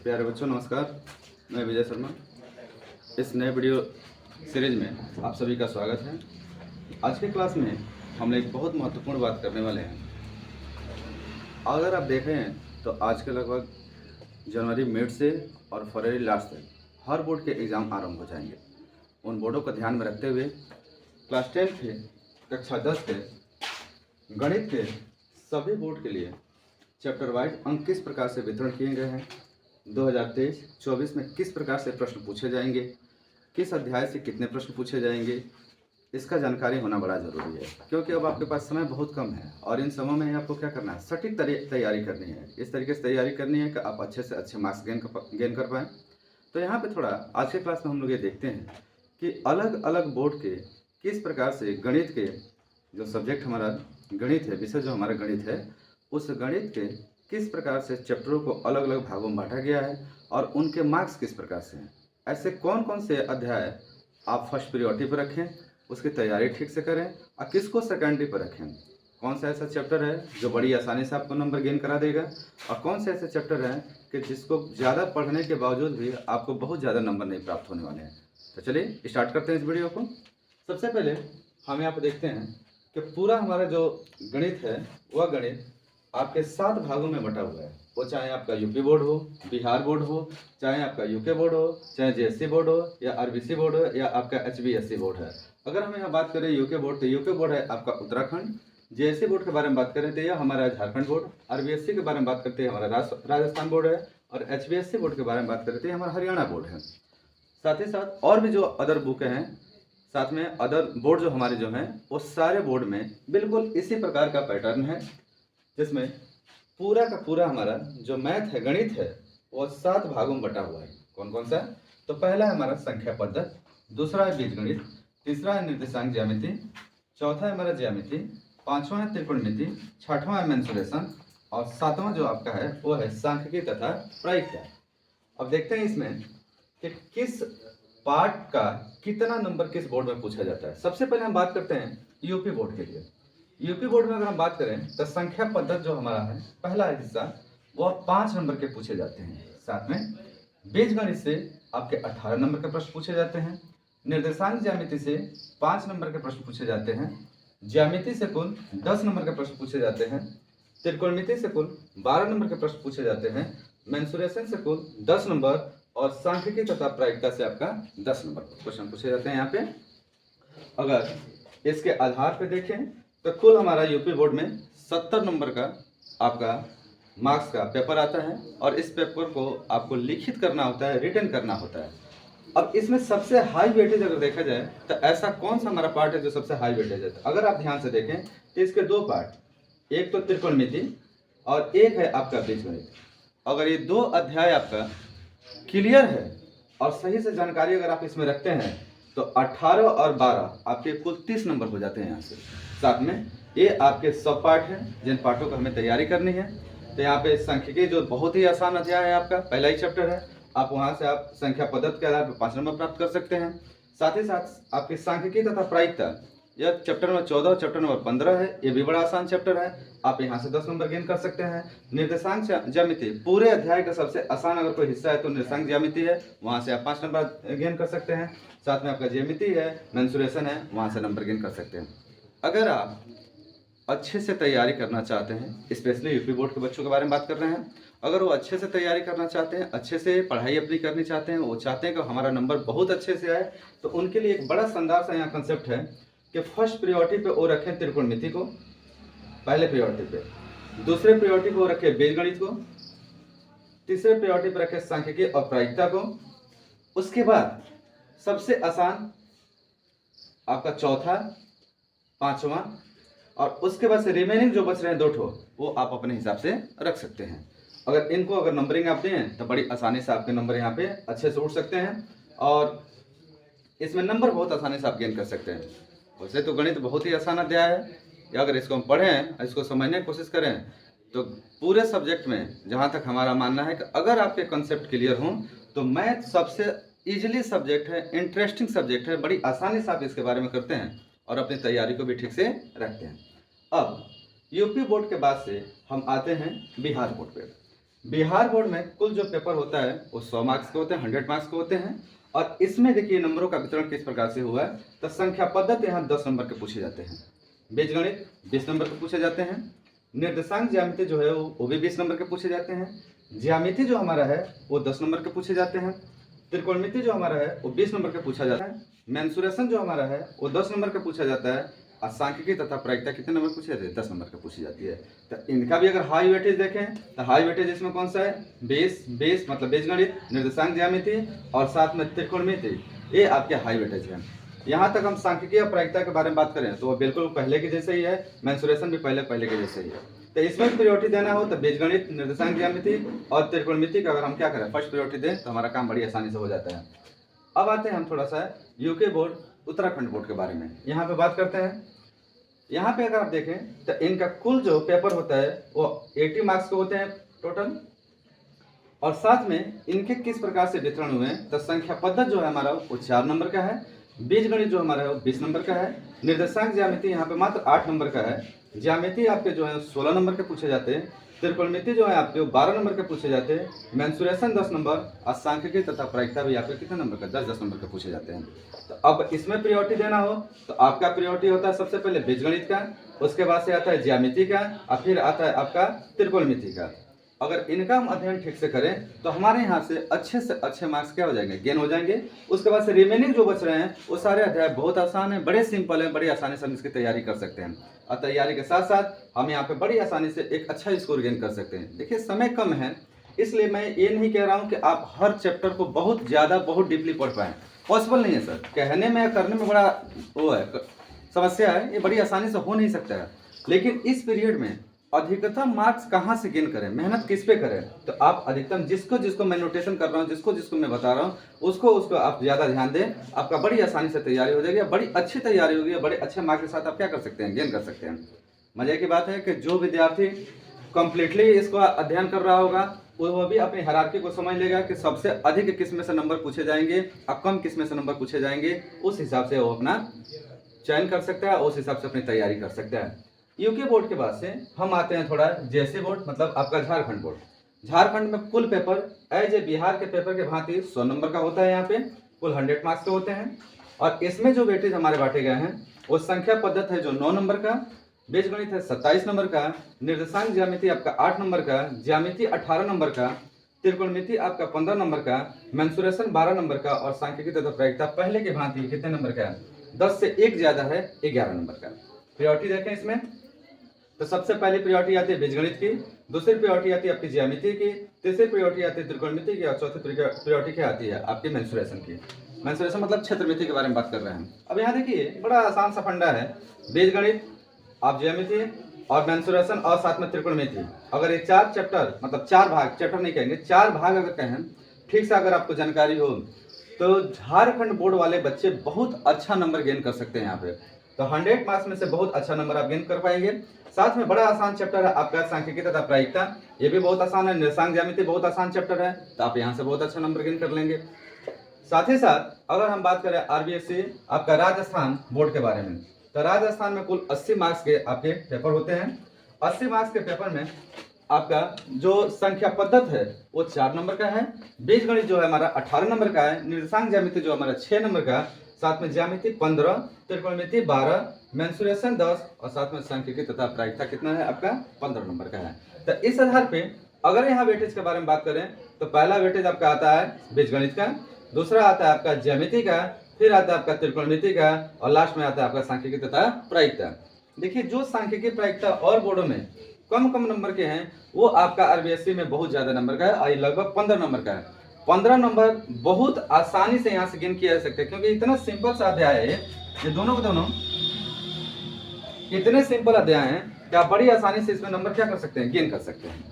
प्यारे बच्चों नमस्कार। मैं विजय शर्मा। इस नए वीडियो सीरीज में आप सभी का स्वागत है। आज के क्लास में हम एक बहुत महत्वपूर्ण बात करने वाले हैं। अगर आप देखें तो आज के लगभग जनवरी मिड से और फरवरी लास्ट तक हर बोर्ड के एग्ज़ाम आरंभ हो जाएंगे। उन बोर्डों को ध्यान में रखते हुए क्लास 10 के कक्षा 10 के गणित के सभी बोर्ड के लिए चैप्टर वाइज अंक किस प्रकार से वितरण किए गए हैं, 2023-24 में किस प्रकार से प्रश्न पूछे जाएंगे, किस अध्याय से कितने प्रश्न पूछे जाएंगे, इसका जानकारी होना बड़ा ज़रूरी है। क्योंकि अब आपके पास समय बहुत कम है और इन समय में आपको क्या करना है, सटीक तैयारी करनी है। इस तरीके से तैयारी करनी है कि आप अच्छे से अच्छे मार्क्स गेन कर पाएँ। तो यहाँ पे थोड़ा आज के क्लास में हम लोग ये देखते हैं कि अलग अलग बोर्ड के किस प्रकार से गणित के जो सब्जेक्ट हमारा गणित है, विषय जो हमारा गणित है, उस गणित के किस प्रकार से चैप्टरों को अलग अलग भागों में बांटा गया है और उनके मार्क्स किस प्रकार से हैं। ऐसे कौन कौन से अध्याय आप फर्स्ट प्रियोरिटी पर रखें, उसकी तैयारी ठीक से करें, और किसको सेकेंडरी पर रखें। कौन सा ऐसा चैप्टर है जो बड़ी आसानी से आपको नंबर गेन करा देगा, और कौन से ऐसे चैप्टर हैं कि जिसको ज़्यादा पढ़ने के बावजूद भी आपको बहुत ज़्यादा नंबर नहीं प्राप्त होने वाले हैं। तो चलिए स्टार्ट करते हैं इस वीडियो को। सबसे पहले हम यहाँ पर देखते हैं कि पूरा हमारा जो गणित है वह गणित आपके 7 भागों में बटा हुआ है। वो चाहे आपका यूपी बोर्ड हो, बिहार बोर्ड हो, चाहे आपका यूके बोर्ड हो, चाहे जेएससी बोर्ड हो, या आरबीसी बोर्ड हो, या आपका एचबीएससी बोर्ड है। अगर हम यहाँ बात करें यूके बोर्ड, तो यूके बोर्ड है आपका उत्तराखंड। जेएससी बोर्ड के बारे में बात करें तो यह हमारा झारखंड बोर्ड। आरबीएससी के बारे में बात करते हैं हमारा राजस्थान बोर्ड है। और एचबीएससी बोर्ड के बारे में बात करते हैं हमारा हरियाणा बोर्ड है। साथ ही साथ और भी जो अदर बुक हैं, साथ में अदर बोर्ड जो हमारे जो हैं, वो सारे बोर्ड में बिल्कुल इसी प्रकार का पैटर्न है, जिसमें पूरा का पूरा हमारा जो मैथ है, गणित है, वो 7 भागों में बटा हुआ है। कौन कौन सा? तो पहला है हमारा संख्या पद्धत, दूसरा है बीजगणित, तीसरा है निर्देशांक ज्यामिति, चौथा है हमारा ज्यामिति, पांचवा है त्रिकोणमिति, छठवां है मेंसुरेशन, और सातवां जो आपका है वो है सांख्यिकी तथा प्रायिकता। अब देखते हैं इसमें कि किस पार्ट का कितना नंबर किस बोर्ड में पूछा जाता है। सबसे पहले हम बात करते हैं यूपी बोर्ड के लिए। यूपी बोर्ड में अगर हम बात करें तो संख्या पद्धत जो हमारा है पहला हिस्सा, वह 5 नंबर के पूछे जाते हैं। साथ में बीजगणित से आपके 18 नंबर के प्रश्न पूछे जाते हैं। निर्देशांक ज्यामिति से 5 नंबर के प्रश्न पूछे जाते हैं। ज्यामिति से कुल 10 नंबर के प्रश्न पूछे जाते हैं। त्रिकोणमिति से कुल 12 नंबर के प्रश्न पूछे जाते हैं। मेंसुरेशन से कुल 10 नंबर, और सांख्यिकी तथा प्रायिकता से आपका 10 नंबर क्वेश्चन पूछे जाते हैं। यहाँ पे अगर इसके आधार पे देखें तो कुल हमारा यूपी बोर्ड में 70 नंबर का आपका मार्क्स का पेपर आता है, और इस पेपर को आपको लिखित करना होता है, रिटन करना होता है। अब इसमें सबसे हाई वेटेज अगर देखा जाए तो ऐसा कौन सा हमारा पार्ट है जो सबसे हाई वेटेज है? अगर आप ध्यान से देखें तो इसके 2 पार्ट, एक तो त्रिकोणमिति और एक है आपका बीजगणित। अगर ये 2 अध्याय आपका क्लियर है और सही से जानकारी अगर आप इसमें रखते हैं तो 18 और 12 आपके कुल 30 नंबर हो जाते हैं यहाँ से। साथ में ये आपके सब पार्ट हैं जिन पार्टों को हमें तैयारी करनी है। तो यहाँ पे सांख्यिकी जो बहुत ही आसान अध्याय है, आपका पहला ही चैप्टर है, आप वहाँ से आप संख्या पद्धति के आधार पर 5 नंबर प्राप्त कर सकते हैं। साथ ही साथ आपकी सांख्यिकी तथा प्रायिकता, यह चैप्टर नंबर 14 और चैप्टर नंबर 15 है। ये भी बड़ा आसान चैप्टर है, आप यहाँ से 10 नंबर गेन कर सकते हैं। निर्देशांक ज्यामिति पूरे अध्याय का सबसे आसान अगर कोई हिस्सा है तो निर्देशांक ज्यामिति है, वहाँ से आप 5 नंबर गेन कर सकते हैं। साथ में आपका ज्यामिति है, मेंसुरेशन है, वहाँ से नंबर गेन कर सकते हैं। अगर आप अच्छे से तैयारी करना चाहते हैं, स्पेशली यूपी बोर्ड के बच्चों के बारे में बात कर रहे हैं, अगर वो अच्छे से तैयारी करना चाहते हैं, अच्छे से पढ़ाई अपनी करनी चाहते हैं, वो चाहते हैं कि हमारा नंबर बहुत अच्छे से आए, तो उनके लिए एक बड़ा शानदार सा यहाँ कंसेप्ट है कि फर्स्ट प्रायोरिटी पे वो रखें त्रिकोणमिति को पहले प्रायोरिटी पे, दूसरे प्रायोरिटी पे वो रखें बीजगणित को, तीसरे प्रायोरिटी पे रखें सांख्यिकी और प्रायिकता को। उसके बाद सबसे आसान आपका चौथा, 5वां, और उसके बाद से रिमेनिंग जो बच रहे हैं 2 ठो, वो आप अपने हिसाब से रख सकते हैं। अगर इनको अगर नंबरिंग आप दें तो बड़ी आसानी से आपके नंबर यहाँ पे अच्छे से उठ सकते हैं, और इसमें नंबर बहुत आसानी से आप गेन कर सकते हैं। वैसे तो गणित बहुत ही आसान अध्याय है, या अगर इसको हम पढ़ें, इसको समझने की कोशिश करें, तो पूरे सब्जेक्ट में जहाँ तक हमारा मानना है कि अगर आपके कंसेप्ट क्लियर हों तो मैथ सबसे ईजिली सब्जेक्ट है, इंटरेस्टिंग सब्जेक्ट है, बड़ी आसानी से आप इसके बारे में करते हैं और अपनी तैयारी को भी ठीक से रखते हैं। अब यूपी बोर्ड के बाद से हम आते हैं बिहार बोर्ड पे। बिहार बोर्ड में कुल जो पेपर होता है वो 100 मार्क्स के होते हैं, 100 मार्क्स के होते हैं। और इसमें देखिए नंबरों का वितरण किस प्रकार से हुआ है। तो संख्या पद्धति यहाँ 10 नंबर के पूछे जाते हैं, बीजगणित 20 नंबर के पूछे जाते हैं, निर्देशांक ज्यामिति जो है वो भी 20 नंबर के पूछे जाते हैं, ज्यामिति जो हमारा है वो 10 नंबर के पूछे जाते हैं, त्रिकोणमिति जो हमारा है वो 20 नंबर के पूछा जाता है, मेंसुरेशन जो हमारा है वो 10 नंबर का पूछा जाता है, और सांख्यिकी तथा प्रायिकता कितने नंबर पूछी जाती है, 10 नंबर का पूछी जाती है। तो इनका भी अगर हाई वेटेज देखें तो हाई वेटेज इसमें कौन सा है, बेस मतलब बीजगणित, निर्देशांक ज्यामिति और साथ में त्रिकोणमिति, ये आपके हाई वेटेज है। यहाँ तक हम सांख्यिकी और प्रायिकता के बारे में बात करें तो वो बिल्कुल पहले के जैसे ही है, मेंसुरेशन भी पहले के जैसे ही है। तो इसमें प्रायोरिटी देना हो तो बीजगणित, निर्देशांक ज्यामिति और त्रिकोणमिति का अगर हम क्या करें, फर्स्ट प्रायोरिटी दें तो हमारा काम बड़ी आसानी से हो जाता है। अब आते हैं हम थोड़ा सा यूके बोर्ड, उत्तराखंड बोर्ड के बारे में यहाँ पे बात करते हैं। यहाँ पे अगर आप देखें तो इनका कुल जो पेपर होता है वो 80 मार्क्स के होते हैं टोटल, और साथ में इनके किस प्रकार से वितरण हुए हैं। तो संख्या पद्धति जो है हमारा वो 4 नंबर का है, बीजगणित जो हमारा है वो 20 नंबर का है, निर्देशांक ज्यामिति यहाँ पे मात्र 8 नंबर का है, ज्यामिति आपके जो है 16 नंबर के पूछे जाते हैं, त्रिकोणमिति जो है आपके 12 नंबर के पूछे जाते हैं, मेंसुरेशन 10 नंबर, और सांख्यिकी तथा प्रायिकता भी आपके कितने नंबर का, 10 नंबर के पूछे जाते हैं। तो अब इसमें प्रायोरिटी देना हो तो आपका प्रायोरिटी होता है सबसे पहले बीजगणित का, उसके बाद से आता है ज्यामिति का, और फिर आता है आपका त्रिकोणमिति का। अगर इनका हम अध्ययन ठीक से करें तो हमारे यहाँ से अच्छे मार्क्स क्या हो जाएंगे, गेन हो जाएंगे। उसके बाद से रिमेनिंग जो बच रहे हैं वो सारे अध्याय बहुत आसान है, बड़े सिंपल है, बड़ी आसानी से हम इसकी तैयारी कर सकते हैं, और तैयारी के साथ साथ हम यहाँ पे बड़ी आसानी से एक अच्छा स्कोर गेन कर सकते हैं। देखिए समय कम है, इसलिए मैं ये नहीं कह रहा हूँ कि आप हर चैप्टर को बहुत ज़्यादा बहुत डीपली पढ़ पाएँ, पॉसिबल नहीं है सर। कहने में करने में बड़ा वो है, समस्या है, ये बड़ी आसानी से हो नहीं सकता है। लेकिन इस पीरियड में अधिकतम मार्क्स कहाँ से गेन करें, मेहनत किस पे करें, तो आप अधिकतम जिसको मैं नोटेशन कर रहा हूँ, जिसको मैं बता रहा हूँ, उसको आप ज़्यादा ध्यान दें, आपका बड़ी आसानी से तैयारी हो जाएगी, बड़ी अच्छी तैयारी होगी, बड़े अच्छे मार्क्स के साथ आप क्या कर सकते हैं, गेन कर सकते हैं। मजे की बात है कि जो विद्यार्थी कंप्लीटली इसको अध्ययन कर रहा होगा वो भी अपनी हायरार्की को समझ लेगा कि सबसे अधिक किस में से नंबर पूछे जाएंगे और कम किस में से नंबर पूछे जाएंगे, उस हिसाब से वो अपना चयन कर सकता है, उस हिसाब से अपनी तैयारी कर सकता है। यूके बोर्ड के बाद से हम आते हैं थोड़ा जेएससी बोर्ड, मतलब आपका झारखंड बोर्ड। झारखंड में कुल पेपर एज ए बिहार के पेपर के भांति 100 नंबर का होता है, यहाँ पे कुल 100 मार्क्स के होते हैं, और इसमें जो वेटेज हमारे बांटे गए हैं वो संख्या पद्धति है जो 9 नंबर का, बीजगणित है 27 नंबर का, निर्देशांक ज्यामिति आपका 8 नंबर का, ज्यामिति 18 नंबर का, त्रिकोणमिति आपका 15 नंबर का, मेंसुरेशन 12 नंबर का, और सांख्यिकी तथा प्रायिकता पहले के भांति कितने नंबर का है, 10 से 1 ज्यादा है, 11 नंबर का। प्रायोरिटी देखें इसमें तो सबसे पहली प्रायोरिटी आती है बीजगणित की, दूसरी प्रायोरिटी आती है आपकी ज्यामिति की, तीसरी प्रायोरिटी आती है त्रिकोणमिति की, और चौथी प्रायोरिटी क्या आती है आपकी मेंसुरेशन की। मेंसुरेशन मतलब क्षेत्रमिति के बारे में बात कर रहे हैं। अब यहाँ देखिए बड़ा आसान सा फंडा है, बीजगणित, आप ज्यामिति और मेंसुरेशन और साथ में त्रिकोणमिति, अगर ये 4 चैप्टर मतलब 4 भाग, चैप्टर नहीं कहेंगे 4 भाग अगर कहें ठीक से, अगर आपको जानकारी हो तो झारखंड बोर्ड वाले बच्चे बहुत अच्छा नंबर गेन कर सकते हैं यहाँ पे। तो 100 मार्क्स में से बहुत अच्छा नंबर आप गेन कर पाएंगे। साथ में बड़ा आसान चैप्टर है आपका सांख्यिकी तथा प्रायिकता, ये भी बहुत आसान है, निर्देशांक ज्यामिति बहुत आसान चैप्टर है, तो आप यहाँ से बहुत अच्छा नंबर गेन कर लेंगे। साथ ही साथ अगर हम बात करें आरबीएससी आपका राजस्थान बोर्ड के बारे में, तो राजस्थान में कुल 80 मार्क्स के आपके पेपर होते हैं। 80 मार्क्स के पेपर में आपका जो संख्या पद्धति है वो 4 नंबर का है, बीजगणित जो है हमारा 18 नंबर का है, निर्देशांक ज्यामिति जो हमारा 6 नंबर का, साथ में ज्यामिति 15, त्रिकोणमिति 12, मेंसुरेशन 10, और साथ में सांख्यिकी तथा प्रायिकता कितना है आपका 15 नंबर का है। तो इस आधार पे अगर यहाँ वेटेज के बारे में बात करें तो पहला वेटेज आपका आता है बीजगणित का, दूसरा आता है आपका ज्यामिति का, फिर आता है आपका त्रिकोणमिति का, और लास्ट में आता है आपका सांख्यिकी तथा प्रायिकता। देखिए जो सांख्यिकी प्रायिकता और बोर्डों में कम नंबर के हैं वो आपका आरबीएससी में बहुत ज्यादा नंबर का है, और लगभग 15 नंबर का है। 15 नंबर बहुत आसानी से यहाँ से गेन किया जा सकता है, क्योंकि इतना सिंपल सा अध्याय है ये दोनों के दोनों इतने सिंपल अध्याय हैं कि आप बड़ी आसानी से इसमें नंबर क्या कर सकते हैं, गेन कर सकते हैं।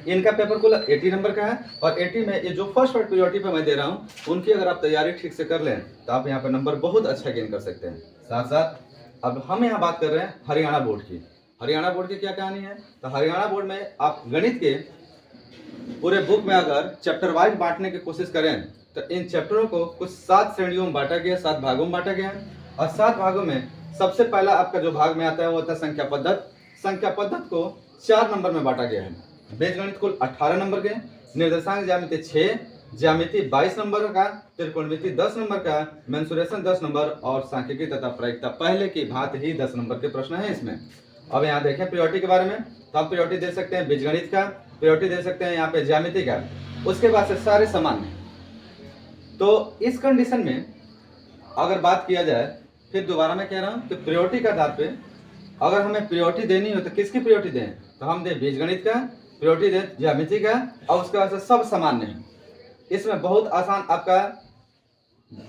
इनका पेपर कुल 80 नंबर का है, और 80 में ये जो फर्स्ट प्रायोरिटी पे मैं दे रहा हूँ उनकी अगर आप तैयारी ठीक से कर लें तो आप यहाँ पे नंबर बहुत अच्छा गेन कर सकते हैं। साथ साथ अब हम यहाँ बात कर रहे हैं हरियाणा बोर्ड की। हरियाणा बोर्ड की क्या कहानी है, तो हरियाणा बोर्ड में आप गणित के पूरे बुक में अगर चैप्टर वाइज बांटने की कोशिश करें तो इन चैप्टरों को कुछ 7 श्रेणियों में बांटा गया, 7 भागों में बांटा गया, और 7 भागों में सबसे पहला आपका जो भाग में आता है वो होता है संख्या पद्धति। संख्या पद्धति को 4 नंबर में बांटा गया है। बीजगणित कुल 18 नंबर के, निर्देशांक ज्यामिति 6, ज्यामिति 22 नंबर का, त्रिकोणमिति 10 नंबर का, मेंसुरेशन 10 नंबर और सांख्यिकी तथा प्रायिकता पहले की भांति ही 10 नंबर के प्रश्न है इसमें। अब यहाँ देखें प्रायोरिटी के बारे में, तो आप प्रायोरिटी दे सकते हैं बीजगणित का, प्रायोरिटी दे सकते हैं यहाँ पे ज्यामिति का, उसके बाद से सारे समान है। तो इस कंडीशन में अगर बात किया जाए, फिर दोबारा मैं कह रहा हूँ कि प्रायोरिटी के आधार पे अगर हमें प्रायोरिटी देनी हो तो किसकी प्रायोरिटी दें, तो हम दें बीजगणित का, प्रायोरिटी दें ज्यामिति का, और उसके बाद से सब सामान्य है। इसमें बहुत आसान आपका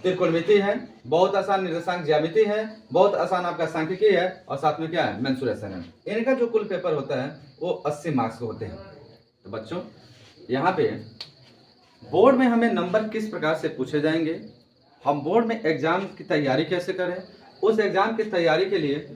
त्रिकोणमिति है, बहुत आसान निर्देशांक ज्यामिति है, बहुत आसान आपका सांख्यिकी है, और साथ में क्या है, मेंसुरेशन है। इनका जो कुल पेपर होता है वो 80 मार्क्स के होते हैं। तो बच्चों यहाँ पे बोर्ड में हमें नंबर किस प्रकार से पूछे जाएंगे, हम बोर्ड में एग्जाम की तैयारी कैसे करें, उस एग्जाम की तैयारी के लिए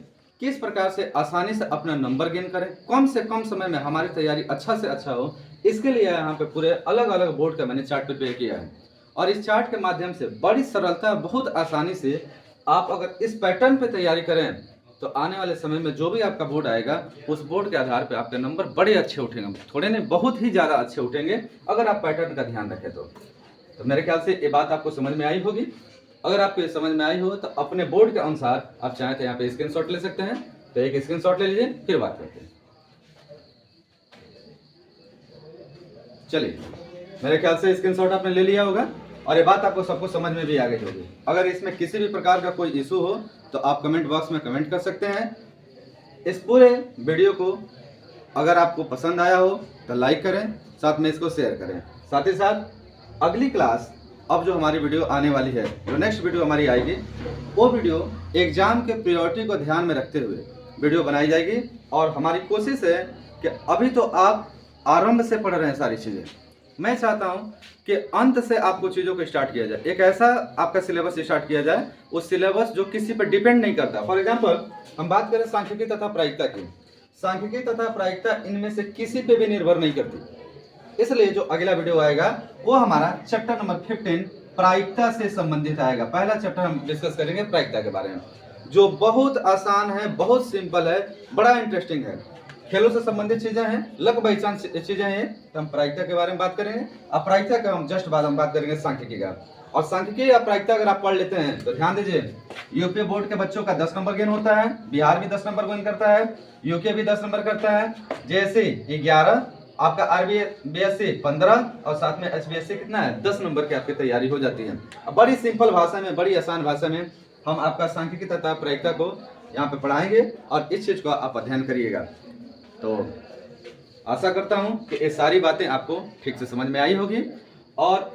किस प्रकार से आसानी से अपना नंबर गेन करें, कम से कम समय में हमारी तैयारी अच्छा से अच्छा हो, इसके लिए यहाँ पे पूरे अलग अलग बोर्ड का मैंने चार्ट प्रिपेयर किया है। और इस चार्ट के माध्यम से बड़ी सरलता, बहुत आसानी से आप अगर इस पैटर्न पे तैयारी करें तो आने वाले समय में जो भी आपका बोर्ड आएगा उस बोर्ड के आधार पे आपके नंबर बड़े अच्छे उठेंगे, थोड़े नहीं बहुत ही ज़्यादा अच्छे उठेंगे अगर आप पैटर्न का ध्यान रखें तो मेरे ख्याल से ये बात आपको समझ में आई होगी। अगर आपको ये समझ में आई हो तो अपने बोर्ड के अनुसार आप चाहें तो यहाँ पे स्क्रीनशॉट ले सकते हैं। तो एक स्क्रीनशॉट ले लीजिए, फिर बात करते हैं। चलिए, मेरे ख्याल से स्क्रीनशॉट आपने ले लिया होगा और ये बात आपको सबको समझ में भी आ गई होगी। अगर इसमें किसी भी प्रकार का कोई इशू हो तो आप कमेंट बॉक्स में कमेंट कर सकते हैं। इस पूरे वीडियो को अगर आपको पसंद आया हो तो लाइक करें, साथ में इसको शेयर करें। साथ ही साथ अगली क्लास अब जो हमारी वीडियो आने वाली है, जो नेक्स्ट वीडियो हमारी आएगी, वो वीडियो एग्जाम के प्रायोरिटी को ध्यान में रखते हुए वीडियो बनाई जाएगी। और हमारी कोशिश है कि अभी तो आप आरंभ से पढ़ रहे हैं सारी चीज़ें, मैं चाहता हूं कि अंत से आपको चीज़ों को स्टार्ट किया जाए, एक ऐसा आपका सिलेबस स्टार्ट किया जाए, उस सिलेबस जो किसी पर डिपेंड नहीं करता। फॉर एग्जांपल हम बात करें सांख्यिकी तथा प्रायिकता की, सांख्यिकी तथा प्रायिकता इनमें से किसी पे भी निर्भर नहीं करती। इसलिए जो अगला वीडियो आएगा वो हमारा चैप्टर नंबर 15 प्रायिकता से संबंधित आएगा। पहला चैप्टर हम डिस्कस करेंगे प्रायिकता के बारे में, जो बहुत आसान है, बहुत सिंपल है, बड़ा इंटरेस्टिंग है। खेलों से संबंधित चीजें हैं, लक बाई चांस चीजें हैं, तो हम प्रायिकता के बारे में बात करेंगे। अब प्रायिकता का हम जस्ट बाद हम बात करेंगे सांख्यिकी का। और सांख्यिकी या प्रायिकता अगर आप पढ़ लेते हैं तो ध्यान दीजिए, यूपी बोर्ड के बच्चों का 10 नंबर गेन होता है, बिहार भी 10 नंबर गेन करता है, यूके भी 10 नंबर करता है, जेएससी 11, आपका आरबीएससी 15 और साथ में एचबीएससी कितना है 10 नंबर की आपकी तैयारी हो जाती है। अब बड़ी सिंपल भाषा में, बड़ी आसान भाषा में हम आपका सांख्यिकी तथा प्रायिकता को यहाँ पे पढ़ाएंगे और इस चीज को आप अध्ययन करिएगा। तो आशा करता हूँ कि ये सारी बातें आपको ठीक से समझ में आई होगी और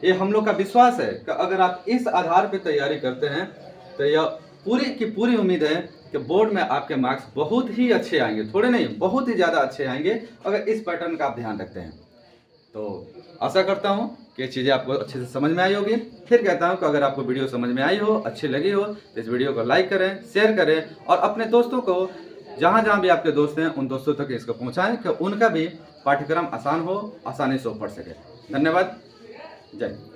ये हम लोग का विश्वास है कि अगर आप इस आधार पर तैयारी करते हैं तो यह पूरी की पूरी उम्मीद है कि बोर्ड में आपके मार्क्स बहुत ही अच्छे आएंगे, थोड़े नहीं बहुत ही ज़्यादा अच्छे आएंगे अगर इस पैटर्न का आप ध्यान रखते हैं। तो आशा करता हूँ कि चीज़ें आपको अच्छे से समझ में आई होगी। फिर कहता हूँ कि अगर आपको वीडियो समझ में आई हो, अच्छी लगी हो, तो इस वीडियो को लाइक करें, शेयर करें और अपने दोस्तों को, जहाँ जहाँ भी आपके दोस्त हैं उन दोस्तों तक इसको पहुँचाएँ कि उनका भी पाठ्यक्रम आसान हो, आसानी से पढ़ सके। धन्यवाद, जय हिंद।